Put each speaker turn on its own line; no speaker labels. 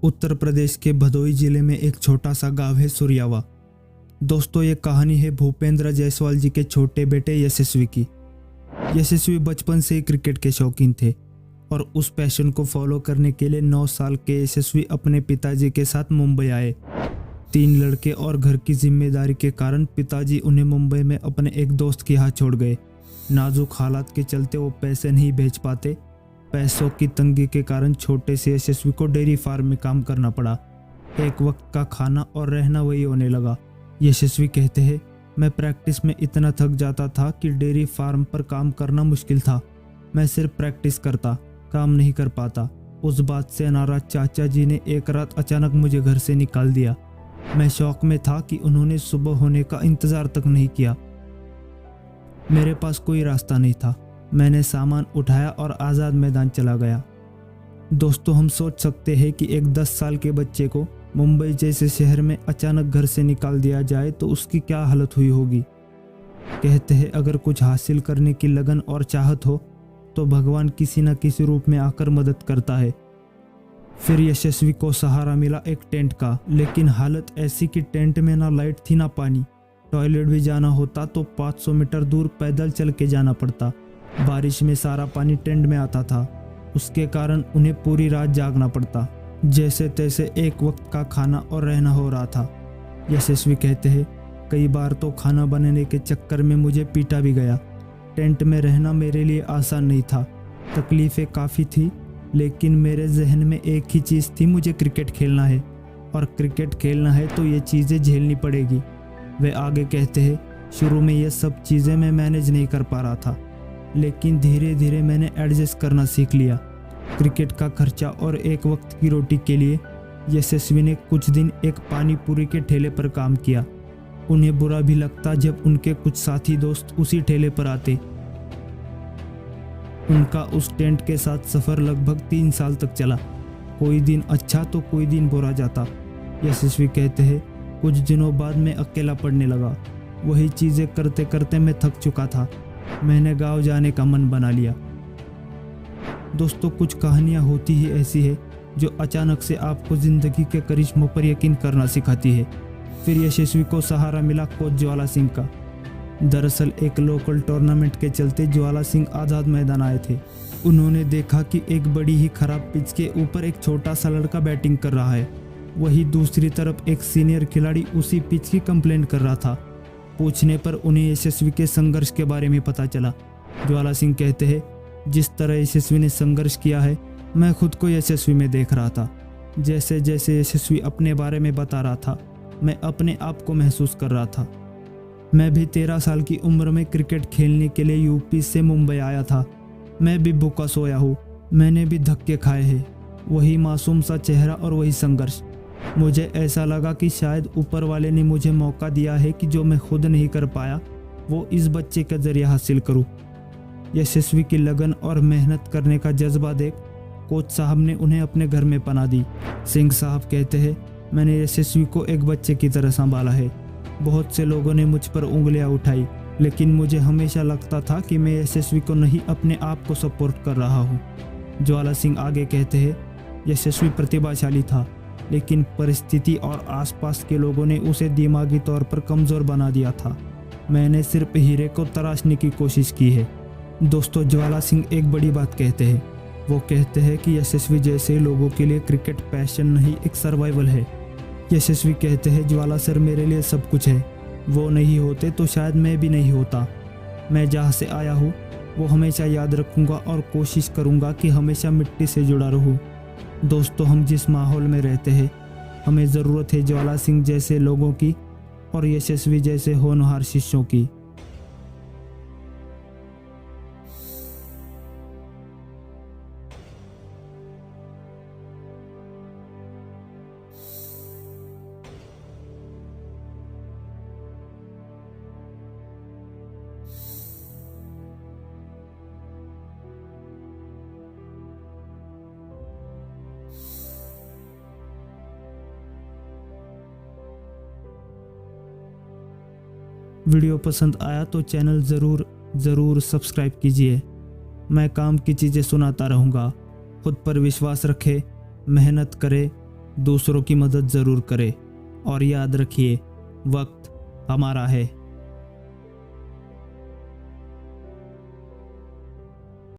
उत्तर प्रदेश के भदोही जिले में एक छोटा सा गांव है सुरियावा। दोस्तों, ये कहानी है भूपेंद्र जायसवाल जी के छोटे बेटे यशस्वी की। यशस्वी बचपन से ही क्रिकेट के शौकीन थे और उस पैशन को फॉलो करने के लिए 9 साल के यशस्वी अपने पिताजी के साथ मुंबई आए। 3 लड़के और घर की जिम्मेदारी के कारण पिताजी उन्हें मुंबई में अपने एक दोस्त के हाथ छोड़ गए। नाजुक हालात के चलते वो पैसे नहीं भेज पाते। पैसों की तंगी के कारण छोटे से यशस्वी को डेयरी फार्म में काम करना पड़ा। एक वक्त का खाना और रहना वही होने लगा। यशस्वी कहते हैं, मैं प्रैक्टिस में इतना थक जाता था कि डेयरी फार्म पर काम करना मुश्किल था। मैं सिर्फ प्रैक्टिस करता, काम नहीं कर पाता। उस बात से नाराज चाचा जी ने एक रात अचानक मुझे घर से निकाल दिया। मैं शौक में था कि उन्होंने सुबह होने का इंतजार तक नहीं किया। मेरे पास कोई रास्ता नहीं था। मैंने सामान उठाया और आज़ाद मैदान चला गया। दोस्तों, हम सोच सकते हैं कि एक 10 साल के बच्चे को मुंबई जैसे शहर में अचानक घर से निकाल दिया जाए तो उसकी क्या हालत हुई होगी। कहते हैं, अगर कुछ हासिल करने की लगन और चाहत हो तो भगवान किसी न किसी रूप में आकर मदद करता है। फिर यशस्वी को सहारा मिला एक टेंट का, लेकिन हालत ऐसी कि टेंट में ना लाइट थी ना पानी। टॉयलेट भी जाना होता तो 500 मीटर दूर पैदल चल के जाना पड़ता। बारिश में सारा पानी टेंट में आता था। उसके कारण उन्हें पूरी रात जागना पड़ता। जैसे तैसे एक वक्त का खाना और रहना हो रहा था। यशस्वी कहते हैं, कई बार तो खाना बनाने के चक्कर में मुझे पीटा भी गया। टेंट में रहना मेरे लिए आसान नहीं था। तकलीफ़ें काफ़ी थी, लेकिन मेरे जहन में एक ही चीज़ थी, मुझे क्रिकेट खेलना है और क्रिकेट खेलना है तो ये चीज़ें झेलनी पड़ेगी। वे आगे कहते हैं, शुरू में ये सब चीज़ें मैं मैनेज नहीं कर पा रहा था, लेकिन धीरे धीरे मैंने एडजस्ट करना सीख लिया। क्रिकेट का खर्चा और एक वक्त की रोटी के लिए यशस्वी ने कुछ दिन एक पानी पूरी के ठेले पर काम किया। उन्हें बुरा भी लगता जब उनके कुछ साथी दोस्त उसी ठेले पर आते। उनका उस टेंट के साथ सफ़र लगभग 3 साल तक चला। कोई दिन अच्छा तो कोई दिन बुरा जाता। यशस्वी कहते हैं, कुछ दिनों बाद मैं अकेला पड़ने लगा। वही चीज़ें करते करते मैं थक चुका था। मैंने गांव जाने का मन बना लिया। दोस्तों, कुछ कहानियां होती ही ऐसी है जो अचानक से आपको ज़िंदगी के करिश्मों पर यकीन करना सिखाती है। फिर यशस्वी को सहारा मिला कोच ज्वाला सिंह का। दरअसल एक लोकल टूर्नामेंट के चलते ज्वाला सिंह आज़ाद मैदान आए थे। उन्होंने देखा कि एक बड़ी ही खराब पिच के ऊपर एक छोटा सा लड़का बैटिंग कर रहा है। वही दूसरी तरफ एक सीनियर खिलाड़ी उसी पिच की कंप्लेंट कर रहा था। पूछने पर उन्हें यशस्वी के संघर्ष के बारे में पता चला। ज्वाला सिंह कहते हैं, जिस तरह यशस्वी ने संघर्ष किया है, मैं खुद को यशस्वी में देख रहा था। जैसे जैसे यशस्वी अपने बारे में बता रहा था, मैं अपने आप को महसूस कर रहा था। मैं भी 13 साल की उम्र में क्रिकेट खेलने के लिए यूपी से मुंबई आया था। मैं भी भूखा सोया हूँ। मैंने भी धक्के खाए हैं। वही मासूम सा चेहरा और वही संघर्ष। मुझे ऐसा लगा कि शायद ऊपर वाले ने मुझे मौका दिया है कि जो मैं खुद नहीं कर पाया वो इस बच्चे के जरिए हासिल करूं। यशस्वी की लगन और मेहनत करने का जज्बा देख कोच साहब ने उन्हें अपने घर में पनाह दी। सिंह साहब कहते हैं, मैंने यशस्वी को एक बच्चे की तरह संभाला है। बहुत से लोगों ने मुझ पर उंगलियां उठाई, लेकिन मुझे हमेशा लगता था कि मैं यशस्वी को नहीं अपने आप को सपोर्ट कर रहा हूँ। ज्वाला सिंह आगे कहते हैं, यशस्वी प्रतिभाशाली था, लेकिन परिस्थिति और आसपास के लोगों ने उसे दिमागी तौर पर कमज़ोर बना दिया था। मैंने सिर्फ हीरे को तराशने की कोशिश की है। दोस्तों, ज्वाला सिंह एक बड़ी बात कहते हैं। वो कहते हैं कि यशस्वी जैसे लोगों के लिए क्रिकेट पैशन नहीं, एक सर्वाइवल है। यशस्वी कहते हैं, ज्वाला सर मेरे लिए सब कुछ है। वो नहीं होते तो शायद मैं भी नहीं होता। मैं जहाँ से आया हूँ वो हमेशा याद रखूँगा और कोशिश करूँगा कि हमेशा मिट्टी से जुड़ा रहूँ। दोस्तों, हम जिस माहौल में रहते हैं, हमें ज़रूरत है ज्वाला सिंह जैसे लोगों की और यशस्वी जैसे होनहार शिष्यों की। वीडियो पसंद आया तो चैनल ज़रूर सब्सक्राइब कीजिए। मैं काम की चीज़ें सुनाता रहूँगा। खुद पर विश्वास रखें, मेहनत करें, दूसरों की मदद ज़रूर करें और याद रखिए, वक्त हमारा है।